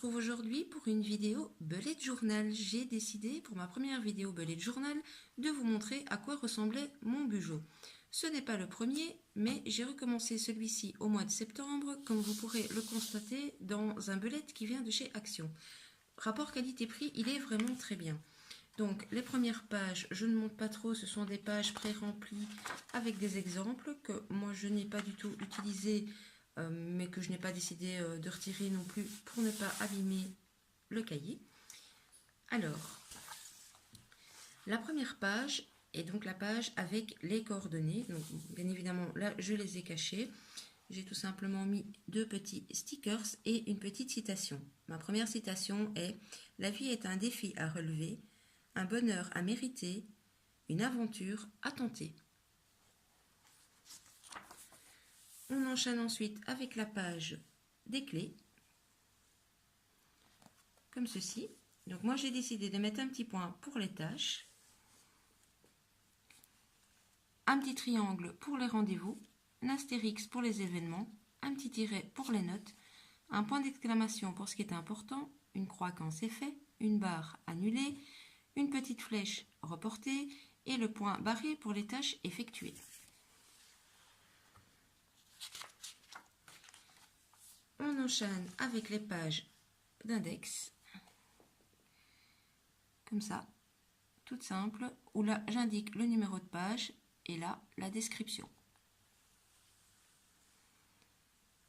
retrouve aujourd'hui pour une vidéo bullet journal. J'ai décidé pour ma première vidéo bullet journal de vous montrer à quoi ressemblait mon bugeot. Ce n'est pas le premier, mais j'ai recommencé celui-ci au mois de septembre, comme vous pourrez le constater dans un bullet qui vient de chez Action. Rapport qualité-prix, il est vraiment très bien. Donc les premières pages, je ne monte pas trop, ce sont des pages pré-remplies avec des exemples que moi je n'ai pas du tout utilisé, mais que je n'ai pas décidé de retirer non plus pour ne pas abîmer le cahier. Alors, la première page est donc la page avec les coordonnées. Donc bien évidemment là je les ai cachées. J'ai tout simplement mis deux petits stickers et une petite citation. Ma première citation est « La vie est un défi à relever, un bonheur à mériter, une aventure à tenter ». On enchaîne ensuite avec la page des clés, comme ceci. Donc moi j'ai décidé de mettre un petit point pour les tâches, un petit triangle pour les rendez-vous, un astérix pour les événements, un petit tiret pour les notes, un point d'exclamation pour ce qui est important, une croix quand c'est fait, une barre annulée, une petite flèche reportée et le point barré pour les tâches effectuées. On enchaîne avec les pages d'index, comme ça, toute simple, où là j'indique le numéro de page et là la description.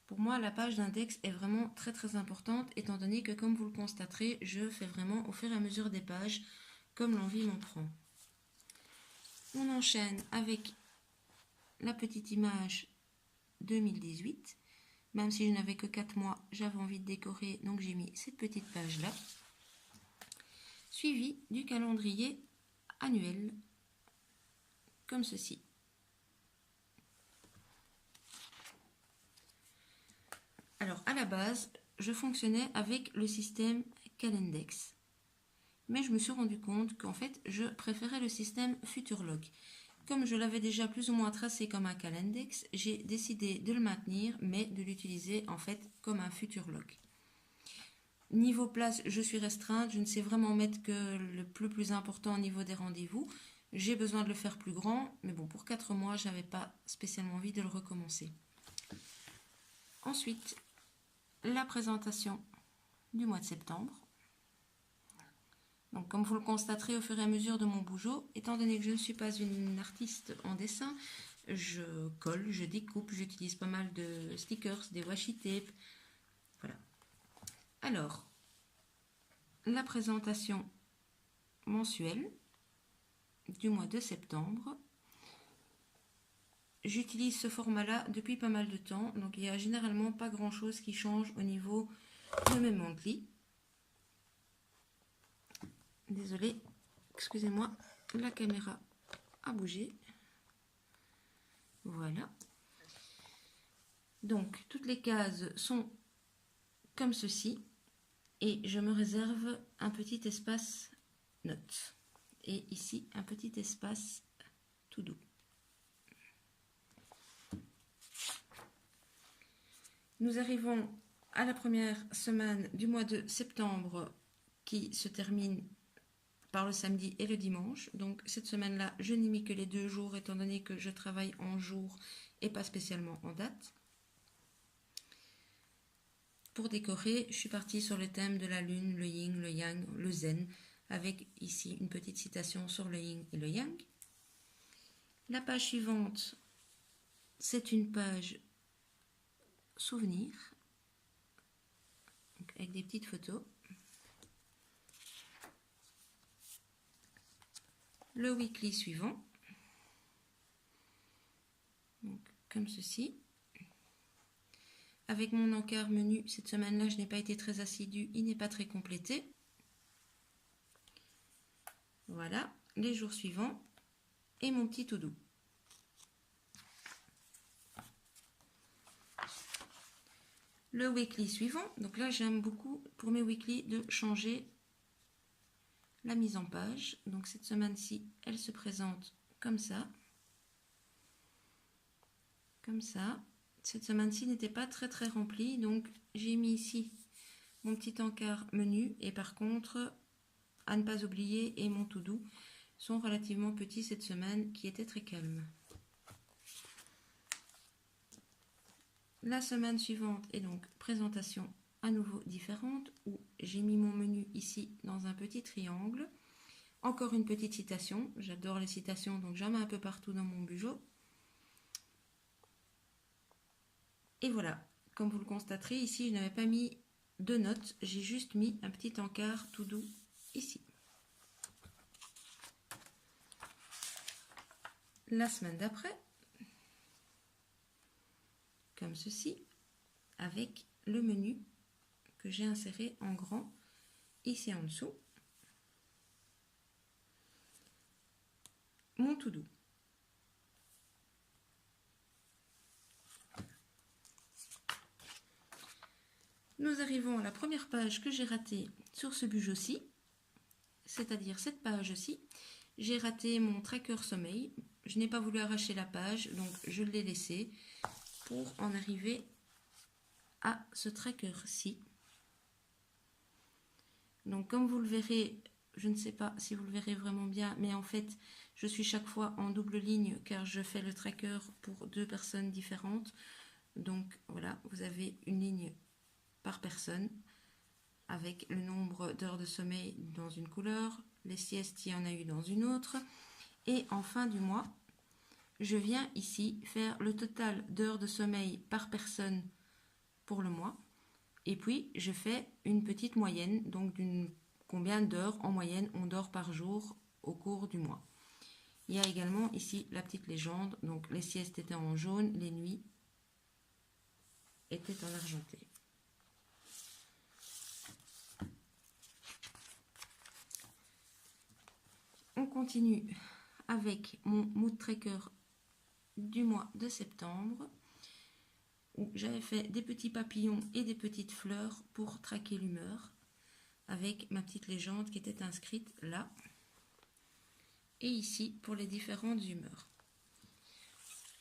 Pour moi, la page d'index est vraiment très importante, étant donné que, comme vous le constaterez, je fais vraiment au fur et à mesure des pages, comme l'envie m'en prend. On enchaîne avec la petite image 2018. Même si je n'avais que 4 mois, j'avais envie de décorer, donc j'ai mis cette petite page-là. Suivi du calendrier annuel, comme ceci. Alors, à la base, je fonctionnais avec le système Calendex. Mais je me suis rendu compte qu'en fait, je préférais le système Futurlog. Comme je l'avais déjà plus ou moins tracé comme un Calendex, j'ai décidé de le maintenir, mais de l'utiliser en fait comme un Futurlog. Niveau place, je suis restreinte, je ne sais vraiment mettre que le plus important au niveau des rendez-vous. J'ai besoin de le faire plus grand, mais bon, pour 4 mois, je n'avais pas spécialement envie de le recommencer. Ensuite, la présentation du mois de septembre. Donc, comme vous le constaterez au fur et à mesure de mon bugeot, étant donné que je ne suis pas une artiste en dessin, je colle, je découpe, j'utilise pas mal de stickers, des washi tape. Voilà. Alors, la présentation mensuelle du mois de septembre. J'utilise ce format-là depuis pas mal de temps, donc il n'y a généralement pas grand-chose qui change au niveau de mes monthly. Désolée, excusez-moi, la caméra a bougé. Voilà. Donc, toutes les cases sont comme ceci. Et je me réserve un petit espace notes. Et ici, un petit espace tout doux. Nous arrivons à la première semaine du mois de septembre qui se termine par le samedi et le dimanche. Donc cette semaine-là, je n'ai mis que les 2 jours étant donné que je travaille en jour et pas spécialement en date. Pour décorer, je suis partie sur le thème de la lune, le yin, le yang, le zen, avec ici une petite citation sur le yin et le yang. La page suivante, c'est une page souvenir, avec des petites photos. Le weekly suivant, donc, comme ceci. Avec mon encart menu, cette semaine-là, je n'ai pas été très assidue, il n'est pas très complété. Voilà, les jours suivants et mon petit to-do. Le weekly suivant, donc là j'aime beaucoup pour mes weekly de changer la mise en page. Donc cette semaine-ci, elle se présente comme ça. Comme ça. Cette semaine-ci n'était pas très remplie, donc j'ai mis ici mon petit encart menu, et par contre, à ne pas oublier, et mon tout doux sont relativement petits cette semaine, qui était très calme. La semaine suivante est donc présentation à nouveau différente, où j'ai mis mon menu ici dans un petit triangle. Encore une petite citation, j'adore les citations, donc j'en mets un peu partout dans mon bugeot. Et voilà, comme vous le constaterez, ici je n'avais pas mis de notes, j'ai juste mis un petit encart tout doux ici. La semaine d'après, comme ceci, avec le menu que j'ai inséré en grand ici en dessous. Mon tout doux. Nous arrivons à la première page que j'ai ratée sur ce bugeot-ci, c'est-à-dire cette page-ci. J'ai raté mon tracker sommeil. Je n'ai pas voulu arracher la page, donc je l'ai laissé pour en arriver à ce tracker-ci. Donc comme vous le verrez, je ne sais pas si vous le verrez vraiment bien, mais en fait, je suis chaque fois en double ligne car je fais le tracker pour 2 personnes différentes. Donc voilà, vous avez une ligne par personne avec le nombre d'heures de sommeil dans une couleur, les siestes, il y en a eu dans une autre. Et en fin du mois, je viens ici faire le total d'heures de sommeil par personne pour le mois. Et puis, je fais une petite moyenne, donc d'une combien d'heures en moyenne on dort par jour au cours du mois. Il y a également ici la petite légende, donc les siestes étaient en jaune, les nuits étaient en argenté. On continue avec mon mood tracker du mois de septembre, où j'avais fait des petits papillons et des petites fleurs pour traquer l'humeur, avec ma petite légende qui était inscrite là, et ici pour les différentes humeurs.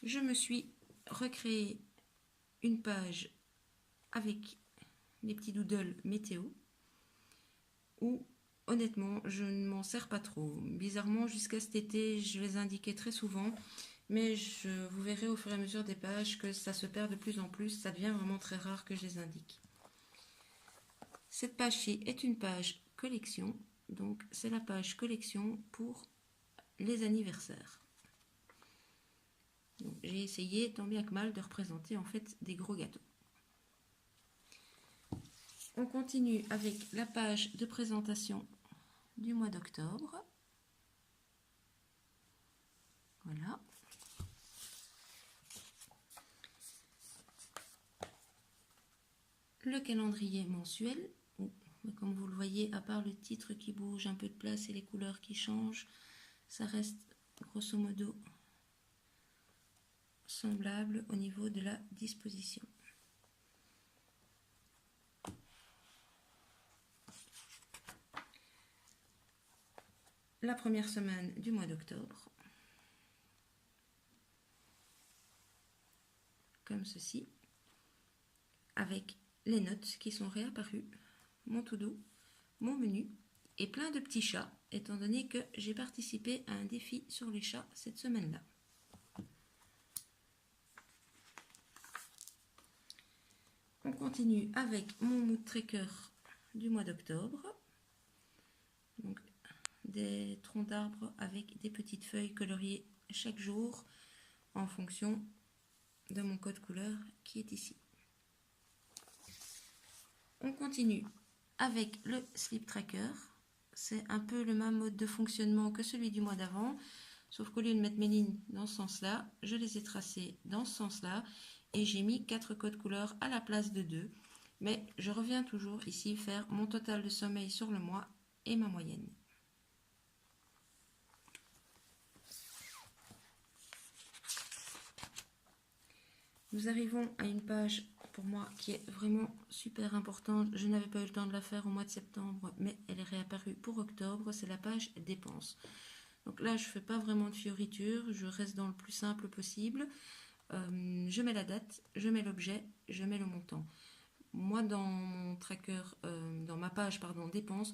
Je me suis recréé une page avec les petits doodles météo, où honnêtement je ne m'en sers pas trop. Bizarrement, jusqu'à cet été, je les indiquais très souvent, mais vous verrez au fur et à mesure des pages que ça se perd de plus en plus, ça devient vraiment très rare que je les indique. Cette page-ci est une page collection, donc c'est la page collection pour les anniversaires. J'ai essayé tant bien que mal de représenter en fait des gros gâteaux. On continue avec la page de présentation du mois d'octobre. Voilà. Le calendrier mensuel, où, comme vous le voyez, à part le titre qui bouge un peu de place et les couleurs qui changent, ça reste grosso modo semblable au niveau de la disposition. La première semaine du mois d'octobre, comme ceci, avec les notes qui sont réapparues, mon tout doux, mon menu et plein de petits chats, étant donné que j'ai participé à un défi sur les chats cette semaine-là. On continue avec mon mood tracker du mois d'octobre. Donc, des troncs d'arbres avec des petites feuilles coloriées chaque jour en fonction de mon code couleur qui est ici. On continue avec le sleep tracker. C'est un peu le même mode de fonctionnement que celui du mois d'avant, sauf qu'au lieu de mettre mes lignes dans ce sens-là, je les ai tracées dans ce sens-là et j'ai mis 4 codes couleurs à la place de 2. Mais je reviens toujours ici faire mon total de sommeil sur le mois et ma moyenne. Nous arrivons à une page pour moi qui est vraiment super importante. Je n'avais pas eu le temps de la faire au mois de septembre, mais elle est réapparue pour octobre. C'est la page dépenses. Donc là, je ne fais pas vraiment de fioritures, je reste dans le plus simple possible. Je mets la date, je mets l'objet, je mets le montant. moi dans mon tracker, dans ma page pardon, dépenses,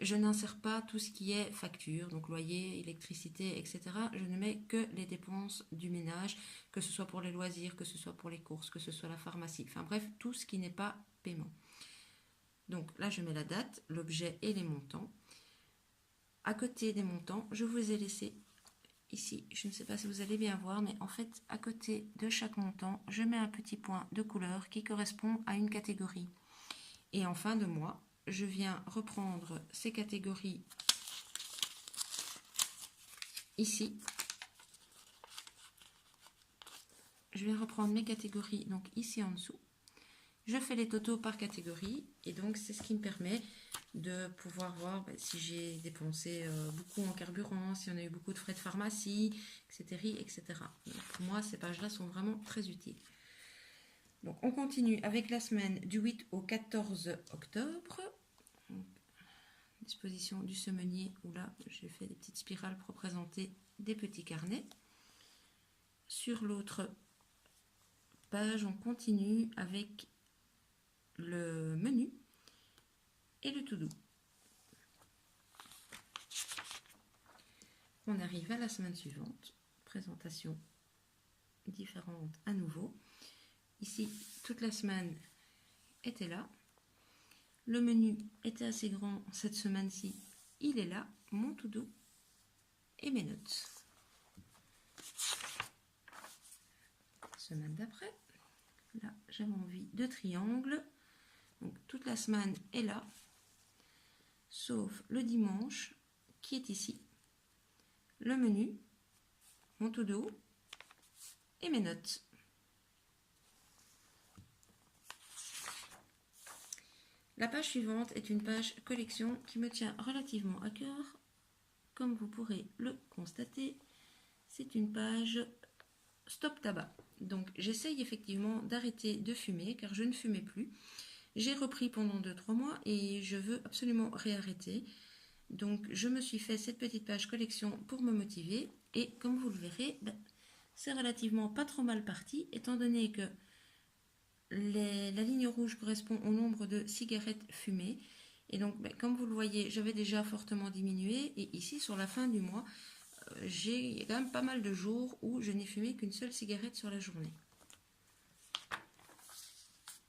je n'insère pas tout ce qui est facture, donc loyer, électricité, etc. Je ne mets que les dépenses du ménage, que ce soit pour les loisirs, que ce soit pour les courses, que ce soit la pharmacie, enfin bref, tout ce qui n'est pas paiement. Donc là, je mets la date, l'objet et les montants. À côté des montants, je vous ai laissé ici, je ne sais pas si vous allez bien voir, mais en fait, à côté de chaque montant, je mets un petit point de couleur qui correspond à une catégorie. Et en fin de mois, je viens reprendre ces catégories ici. Je vais reprendre mes catégories donc ici en dessous. Je fais les totaux par catégorie et donc c'est ce qui me permet de pouvoir voir si j'ai dépensé beaucoup en carburant, si on a eu beaucoup de frais de pharmacie, etc. etc. Donc pour moi, ces pages-là sont vraiment très utiles. Donc on continue avec la semaine du 8 au 14 octobre. Donc, disposition du semenier où là j'ai fait des petites spirales pour représenter des petits carnets. Sur l'autre page, on continue avec le menu et le to-do. On arrive à la semaine suivante, présentation différente à nouveau. Ici, toute la semaine était là. Le menu était assez grand cette semaine-ci, il est là, mon to-do et mes notes. Semaine d'après, là j'avais envie de triangle. Donc toute la semaine est là, sauf le dimanche qui est ici. Le menu, mon to-do et mes notes. La page suivante est une page collection qui me tient relativement à cœur. Comme vous pourrez le constater, c'est une page stop tabac. Donc j'essaye effectivement d'arrêter de fumer car je ne fumais plus. J'ai repris pendant 2-3 mois et je veux absolument réarrêter. Donc je me suis fait cette petite page collection pour me motiver et comme vous le verrez, c'est relativement pas trop mal parti étant donné que la ligne rouge correspond au nombre de cigarettes fumées et donc comme vous le voyez, j'avais déjà fortement diminué et ici sur la fin du mois, j'ai quand même pas mal de jours où je n'ai fumé qu'une seule cigarette sur la journée.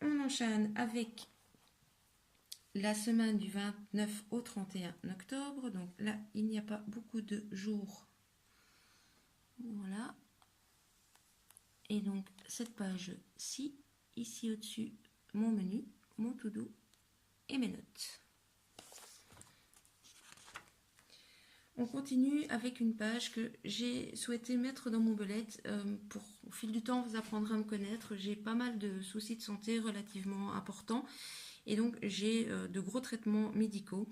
On enchaîne avec la semaine du 29 au 31 octobre. Donc là, il n'y a pas beaucoup de jours. Voilà. Et donc, cette page-ci, ici au-dessus, mon menu, mon to-do et mes notes. On continue avec une page que j'ai souhaité mettre dans mon bullet pour, au fil du temps, vous apprendrez à me connaître. J'ai pas mal de soucis de santé relativement importants et donc j'ai de gros traitements médicaux.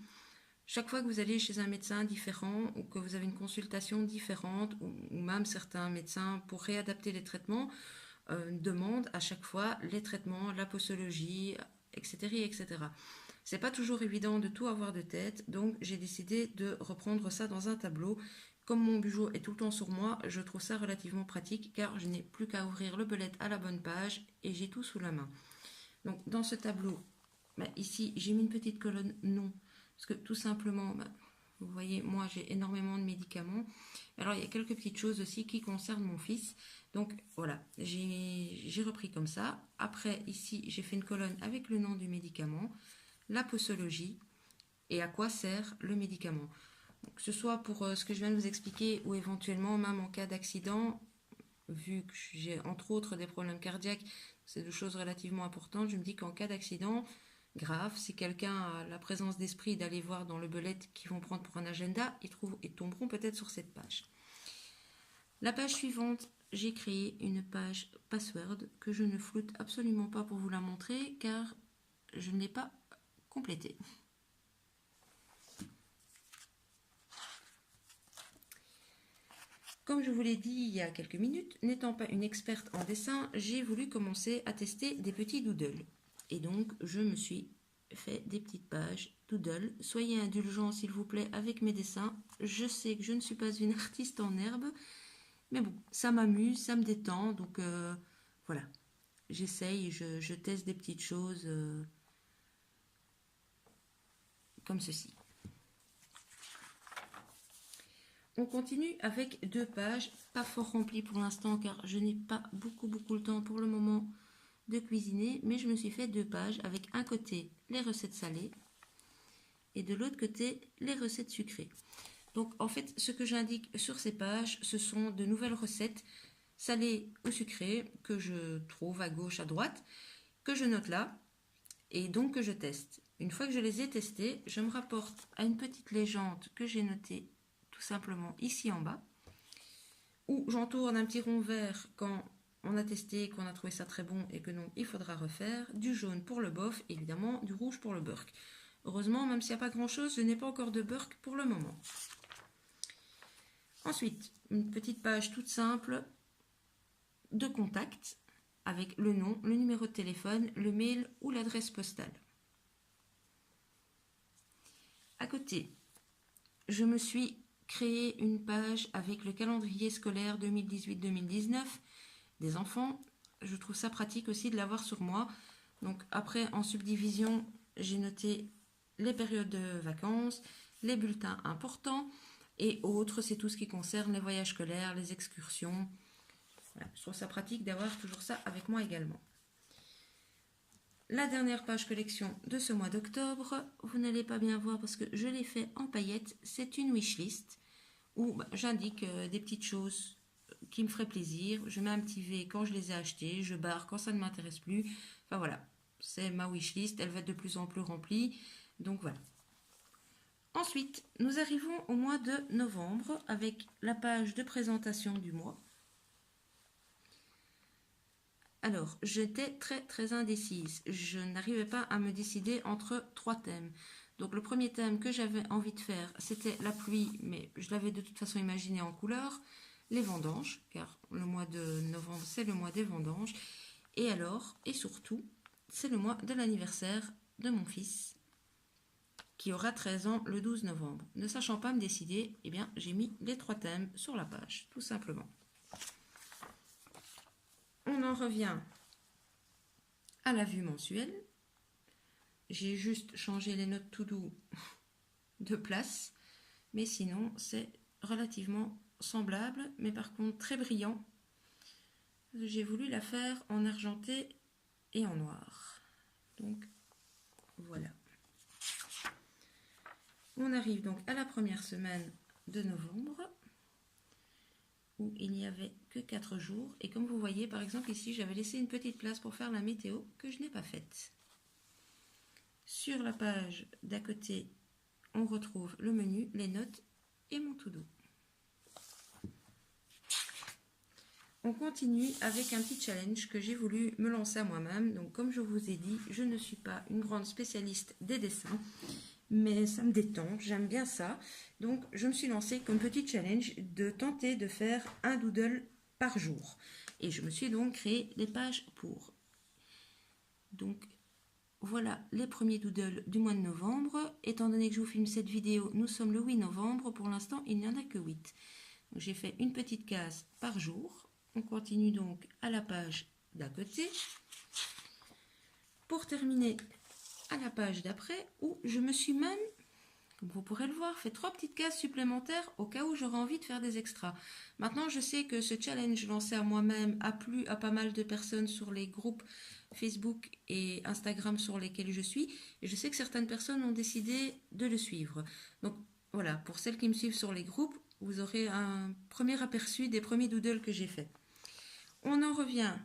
Chaque fois que vous allez chez un médecin différent ou que vous avez une consultation différente ou même certains médecins pour réadapter les traitements demandent à chaque fois les traitements, la posologie, etc. etc. C'est pas toujours évident de tout avoir de tête, donc j'ai décidé de reprendre ça dans un tableau. Comme mon bureau est tout le temps sur moi, je trouve ça relativement pratique car je n'ai plus qu'à ouvrir le bullet à la bonne page et j'ai tout sous la main. Donc dans ce tableau, ici j'ai mis une petite colonne non, parce que tout simplement, vous voyez, moi j'ai énormément de médicaments. Alors il y a quelques petites choses aussi qui concernent mon fils. Donc voilà, j'ai repris comme ça. Après ici j'ai fait une colonne avec le nom du médicament, la posologie et à quoi sert le médicament. Donc, que ce soit pour ce que je viens de vous expliquer ou éventuellement même en cas d'accident, vu que j'ai entre autres des problèmes cardiaques, c'est deux choses relativement importantes, je me dis qu'en cas d'accident grave, si quelqu'un a la présence d'esprit d'aller voir dans le bullet qu'ils vont prendre pour un agenda, ils tomberont peut-être sur cette page. La page suivante, j'ai créé une page password que je ne floute absolument pas pour vous la montrer car je ne l'ai pas complétée. Comme je vous l'ai dit il y a quelques minutes, n'étant pas une experte en dessin, j'ai voulu commencer à tester des petits doodles. Et donc, je me suis fait des petites pages doodle. Soyez indulgents, s'il vous plaît, avec mes dessins. Je sais que je ne suis pas une artiste en herbe, mais bon, ça m'amuse, ça me détend. Donc, voilà. j'essaye, je teste des petites choses comme ceci. On continue avec 2 pages, pas fort remplies pour l'instant car je n'ai pas beaucoup le temps pour le moment de cuisiner, mais je me suis fait 2 pages avec un côté les recettes salées et de l'autre côté les recettes sucrées. Donc en fait ce que j'indique sur ces pages, ce sont de nouvelles recettes salées ou sucrées que je trouve à gauche, à droite, que je note là et donc que je teste. Une fois que je les ai testées, je me rapporte à une petite légende que j'ai notée tout simplement ici en bas, où j'entourne un petit rond vert quand on a testé, qu'on a trouvé ça très bon et que non, il faudra refaire, du jaune pour le bof, évidemment, du rouge pour le burk. Heureusement, même s'il n'y a pas grand-chose, je n'ai pas encore de burk pour le moment. Ensuite, une petite page toute simple de contact avec le nom, le numéro de téléphone, le mail ou l'adresse postale. À côté, je me suis créé une page avec le calendrier scolaire 2018-2019 des enfants. Je trouve ça pratique aussi de l'avoir sur moi. Donc après, en subdivision, j'ai noté les périodes de vacances, les bulletins importants et autres, c'est tout ce qui concerne les voyages scolaires, les excursions. Voilà, je trouve ça pratique d'avoir toujours ça avec moi également. La dernière page collection de ce mois d'octobre, vous n'allez pas bien voir parce que je l'ai fait en paillettes, c'est une wishlist où j'indique des petites choses qui me feraient plaisir. Je mets un petit V quand je les ai achetées, je barre quand ça ne m'intéresse plus. Enfin voilà, c'est ma wishlist, elle va être de plus en plus remplie. Donc voilà. Ensuite, nous arrivons au mois de novembre avec la page de présentation du mois. Alors, j'étais très indécise. Je n'arrivais pas à me décider entre 3 thèmes. Donc, le premier thème que j'avais envie de faire, c'était la pluie, mais je l'avais de toute façon imaginé en couleur. Les vendanges, car le mois de novembre, c'est le mois des vendanges. Et alors, et surtout, c'est le mois de l'anniversaire de mon fils, qui aura 13 ans le 12 novembre. Ne sachant pas me décider, eh bien, j'ai mis les 3 thèmes sur la page, tout simplement. On en revient à la vue mensuelle. J'ai juste changé les notes to do de place, mais sinon c'est relativement semblable, mais par contre très brillant. J'ai voulu la faire en argenté et en noir. Donc voilà. On arrive donc à la première semaine de novembre, où il n'y avait que 4 jours. Et comme vous voyez, par exemple, ici, j'avais laissé une petite place pour faire la météo que je n'ai pas faite. Sur la page d'à côté, on retrouve le menu, les notes et mon to-do. On continue avec un petit challenge que j'ai voulu me lancer à moi-même. Donc, comme je vous ai dit, je ne suis pas une grande spécialiste des dessins, mais ça me détend, j'aime bien ça. Donc, je me suis lancée comme petit challenge de tenter de faire un doodle par jour. Et je me suis donc créé les pages pour. Donc, voilà les premiers doodles du mois de novembre. Étant donné que je vous filme cette vidéo, nous sommes le 8 novembre. Pour l'instant, il n'y en a que 8. J'ai fait une petite case par jour. On continue donc à la page d'à côté. Pour terminer à la page d'après, où je me suis même, comme vous pourrez le voir, fait 3 petites cases supplémentaires au cas où j'aurais envie de faire des extras. Maintenant, je sais que ce challenge lancé à moi-même a plu à pas mal de personnes sur les groupes Facebook et Instagram sur lesquels je suis. Et je sais que certaines personnes ont décidé de le suivre. Donc voilà, pour celles qui me suivent sur les groupes, vous aurez un premier aperçu des premiers doodles que j'ai faits. On en revient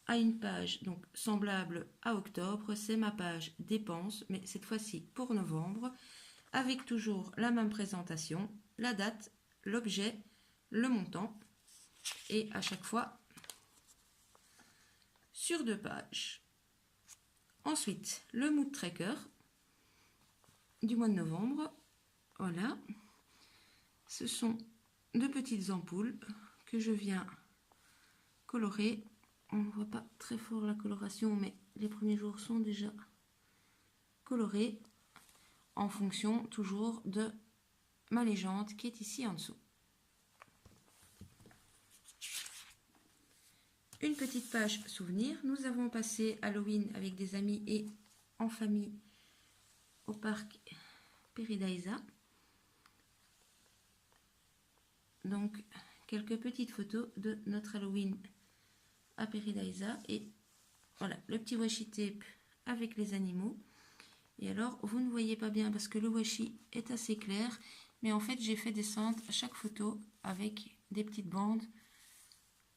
à une page donc semblable à octobre, c'est ma page dépenses, mais cette fois-ci pour novembre, avec toujours la même présentation, la date, l'objet, le montant, et à chaque fois sur 2 pages. Ensuite, le mood tracker du mois de novembre, voilà, ce sont 2 petites ampoules que je viens colorer. On ne voit pas très fort la coloration, mais les premiers jours sont déjà colorés en fonction toujours de ma légende qui est ici en dessous. une petite page souvenir. Nous avons passé Halloween avec des amis et en famille au parc Paradisa. Donc, quelques petites photos de notre Halloween à Paradisa. Et voilà, le petit washi tape avec les animaux. Et alors, vous ne voyez pas bien parce que le washi est assez clair. Mais en fait, j'ai fait descendre chaque photo avec des petites bandes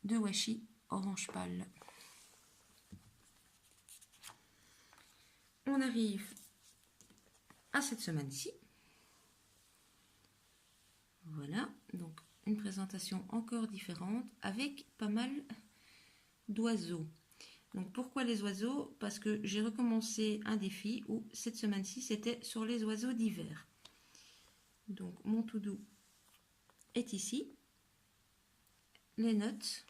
de washi orange pâle. On arrive à cette semaine-ci. Voilà, donc une présentation encore différente avec pas mal d'oiseaux. Donc pourquoi les oiseaux? Parce que j'ai recommencé un défi où cette semaine-ci c'était sur les oiseaux d'hiver. Donc mon to-do est ici, les notes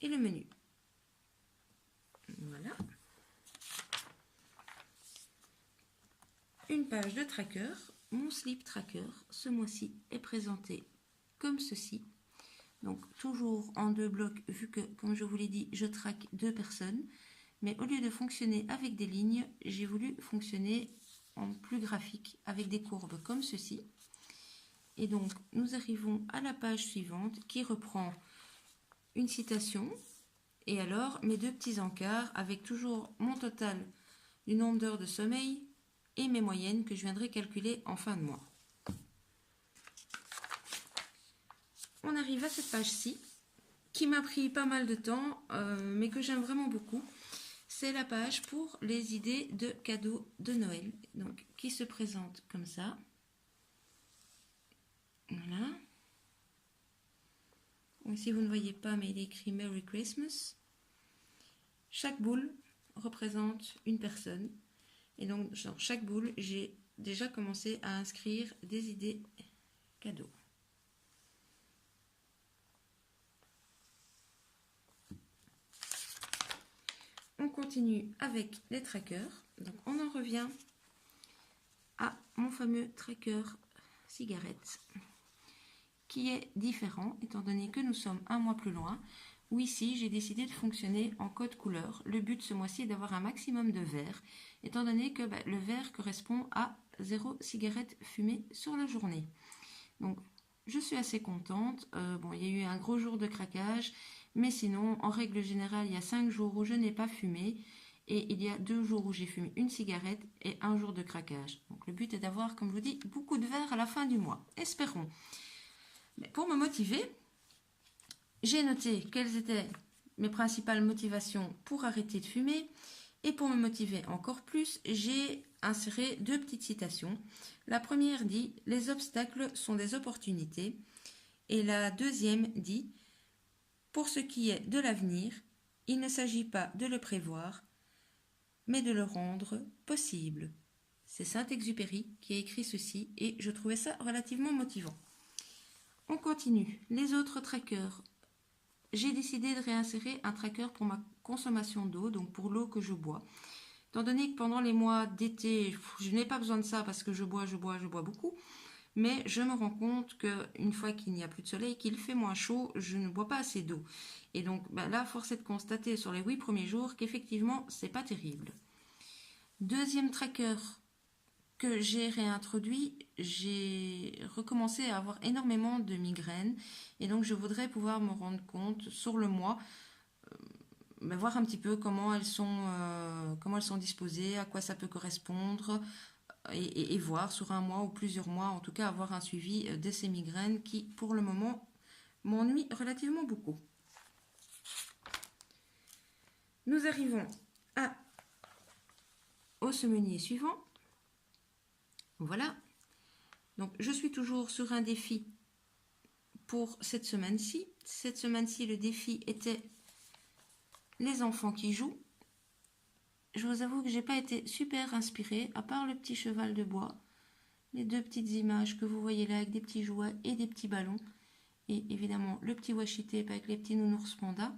et le menu. Voilà. Une page de tracker. Mon slip tracker ce mois-ci est présenté comme ceci. Donc toujours en 2 blocs vu que, comme je vous l'ai dit, je traque 2 personnes. Mais au lieu de fonctionner avec des lignes, j'ai voulu fonctionner en plus graphique avec des courbes comme ceci. Et donc nous arrivons à la page suivante qui reprend une citation. Et alors mes 2 petits encarts avec toujours mon total du nombre d'heures de sommeil et mes moyennes que je viendrai calculer en fin de mois. On arrive à cette page-ci qui m'a pris pas mal de temps mais que j'aime vraiment beaucoup. C'est la page pour les idées de cadeaux de Noël, donc qui se présente comme ça. Voilà. Ici vous ne voyez pas mais il est écrit Merry Christmas. Chaque boule représente une personne. Et donc, dans chaque boule, j'ai déjà commencé à inscrire des idées cadeaux. On continue avec les trackers. Donc, on en revient à mon fameux tracker cigarette qui est différent étant donné que nous sommes un mois plus loin. Où ici, j'ai décidé de fonctionner en code couleur. Le but ce mois-ci est d'avoir un maximum de vert, étant donné que le vert correspond à 0 cigarette fumée sur la journée. Donc, je suis assez contente. Bon, il y a eu un gros jour de craquage, mais sinon, en règle générale, il y a 5 jours où je n'ai pas fumé, et il y a 2 jours où j'ai fumé une cigarette et 1 jour de craquage. Donc, le but est d'avoir, comme je vous dis, beaucoup de vert à la fin du mois. Espérons. Mais pour me motiver, j'ai noté quelles étaient mes principales motivations pour arrêter de fumer. Et pour me motiver encore plus, j'ai inséré 2 petites citations. La première dit « Les obstacles sont des opportunités ». Et la deuxième dit « Pour ce qui est de l'avenir, il ne s'agit pas de le prévoir, mais de le rendre possible ». C'est Saint-Exupéry qui a écrit ceci et je trouvais ça relativement motivant. On continue. Les autres trackers. J'ai décidé de réinsérer un tracker pour ma consommation d'eau, donc pour l'eau que je bois. Étant donné que pendant les mois d'été, je n'ai pas besoin de ça parce que je bois beaucoup. Mais je me rends compte qu'une fois qu'il n'y a plus de soleil, qu'il fait moins chaud, je ne bois pas assez d'eau. Et donc là, force est de constater sur les 8 premiers jours qu'effectivement, c'est pas terrible. Deuxième tracker que j'ai réintroduit, j'ai recommencé à avoir énormément de migraines et donc je voudrais pouvoir me rendre compte sur le mois, voir un petit peu comment elles sont disposées, à quoi ça peut correspondre et voir sur un mois ou plusieurs mois, en tout cas avoir un suivi de ces migraines qui pour le moment m'ennuient relativement beaucoup. Nous arrivons au semainier suivant. Voilà, donc je suis toujours sur un défi pour cette semaine-ci. Cette semaine-ci, le défi était les enfants qui jouent. Je vous avoue que j'ai pas été super inspirée, à part le petit cheval de bois, les 2 petites images que vous voyez là avec des petits jouets et des petits ballons, et évidemment le petit washi tape avec les petits nounours pandas.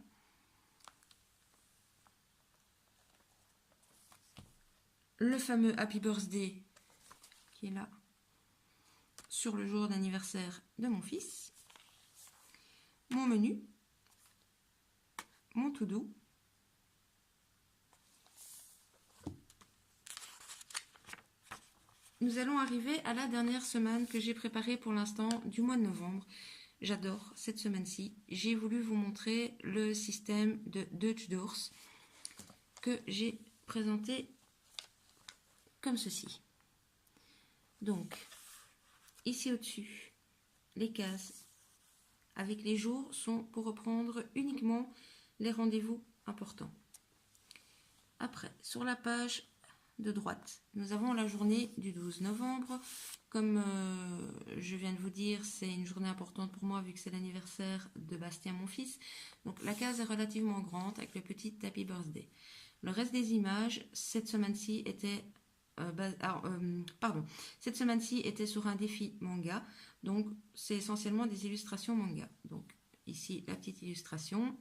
Le fameux Happy Birthday qui est là sur le jour d'anniversaire de mon fils. Mon menu. mon tout doux. Nous allons arriver à la dernière semaine que j'ai préparée pour l'instant du mois de novembre. J'adore cette semaine-ci. J'ai voulu vous montrer le système de Dutch Doors que j'ai présenté comme ceci. Donc, ici au-dessus, les cases avec les jours sont pour reprendre uniquement les rendez-vous importants. Après, sur la page de droite, nous avons la journée du 12 novembre. Comme je viens de vous dire, c'est une journée importante pour moi vu que c'est l'anniversaire de Bastien, mon fils. Donc la case est relativement grande avec le petit Happy Birthday. Le reste des images, cette semaine-ci était cette semaine-ci était sur un défi manga, donc c'est essentiellement des illustrations manga. Donc ici la petite illustration,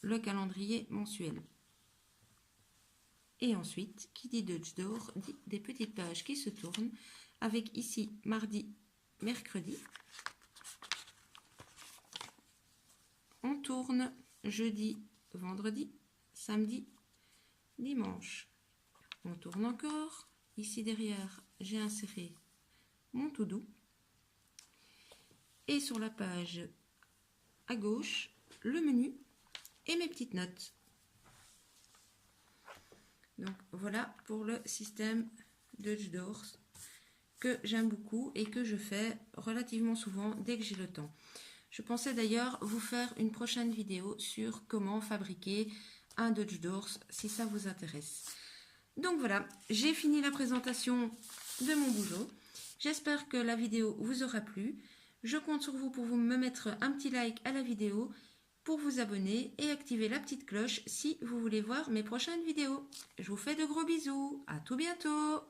le calendrier mensuel. Et ensuite, qui dit Dutch Door dit des petites pages qui se tournent, avec ici mardi, mercredi. On tourne jeudi, vendredi, samedi, dimanche. On tourne encore. Ici derrière, j'ai inséré mon tout doux. Et sur la page à gauche, le menu et mes petites notes. Donc voilà pour le système Dutch Doors que j'aime beaucoup et que je fais relativement souvent dès que j'ai le temps. Je pensais d'ailleurs vous faire une prochaine vidéo sur comment fabriquer un Dutch Doors si ça vous intéresse. Donc voilà, j'ai fini la présentation de mon boulot. J'espère que la vidéo vous aura plu. Je compte sur vous pour me mettre un petit like à la vidéo, pour vous abonner et activer la petite cloche si vous voulez voir mes prochaines vidéos. Je vous fais de gros bisous, à tout bientôt!